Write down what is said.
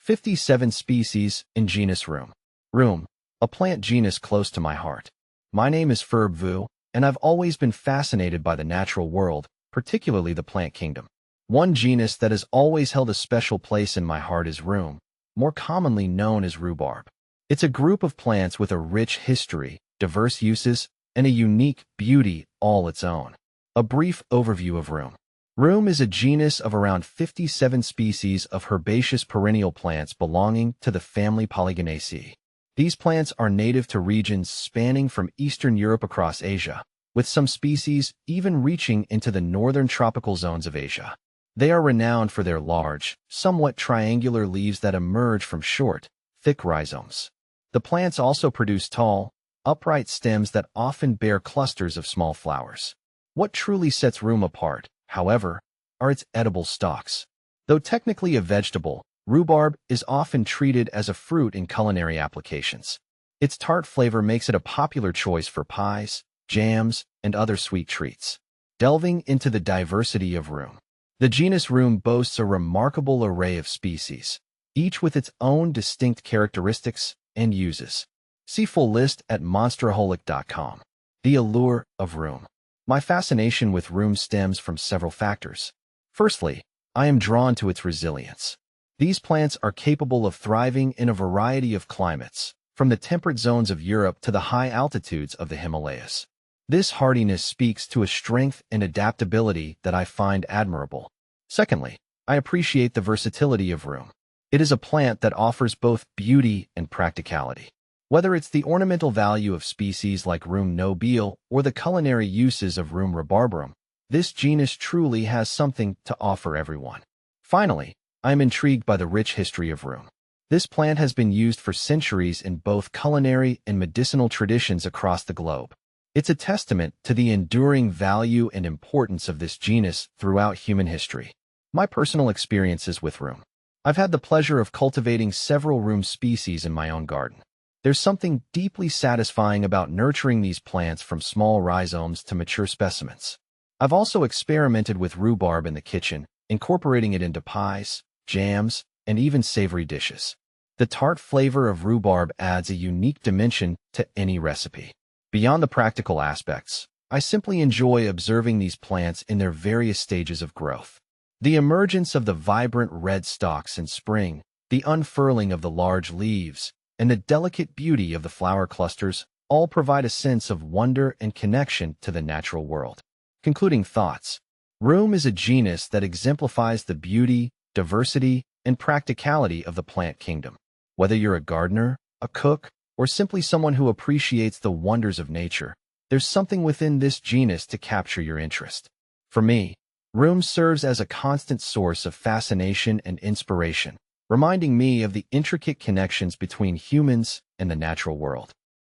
57 species in genus Rheum. Rheum, a plant genus close to my heart. My name is Vu, and I've always been fascinated by the natural world, particularly the plant kingdom. One genus that has always held a special place in my heart is Rheum, more commonly known as rhubarb. It's a group of plants with a rich history, diverse uses, and a unique beauty all its own. A brief overview of Rheum. Rheum is a genus of around 57 species of herbaceous perennial plants belonging to the family Polygonaceae. These plants are native to regions spanning from Eastern Europe across Asia, with some species even reaching into the northern tropical zones of Asia. They are renowned for their large, somewhat triangular leaves that emerge from short, thick rhizomes. The plants also produce tall, upright stems that often bear clusters of small flowers. What truly sets Rheum apart, however, are its edible stalks. Though technically a vegetable, rhubarb is often treated as a fruit in culinary applications. Its tart flavor makes it a popular choice for pies, jams, and other sweet treats. Delving into the diversity of Rheum. The genus Rheum boasts a remarkable array of species, each with its own distinct characteristics and uses. See full list at monsteraholic.com. The allure of Rheum. My fascination with Rheum stems from several factors. Firstly, I am drawn to its resilience. These plants are capable of thriving in a variety of climates, from the temperate zones of Europe to the high altitudes of the Himalayas. This hardiness speaks to a strength and adaptability that I find admirable. Secondly, I appreciate the versatility of Rheum. It is a plant that offers both beauty and practicality. Whether it's the ornamental value of species like Rheum nobile or the culinary uses of Rheum rhubarbarum, this genus truly has something to offer everyone. Finally, I am intrigued by the rich history of Rheum. This plant has been used for centuries in both culinary and medicinal traditions across the globe. It's a testament to the enduring value and importance of this genus throughout human history. My personal experiences with Rheum. I've had the pleasure of cultivating several Rheum species in my own garden. There's something deeply satisfying about nurturing these plants from small rhizomes to mature specimens. I've also experimented with rhubarb in the kitchen, incorporating it into pies, jams, and even savory dishes. The tart flavor of rhubarb adds a unique dimension to any recipe. Beyond the practical aspects, I simply enjoy observing these plants in their various stages of growth. The emergence of the vibrant red stalks in spring, the unfurling of the large leaves, and the delicate beauty of the flower clusters all provide a sense of wonder and connection to the natural world. Concluding thoughts. Rheum is a genus that exemplifies the beauty, diversity, and practicality of the plant kingdom. Whether you're a gardener, a cook, or simply someone who appreciates the wonders of nature, there's something within this genus to capture your interest. For me, Rheum serves as a constant source of fascination and inspiration, reminding me of the intricate connections between humans and the natural world.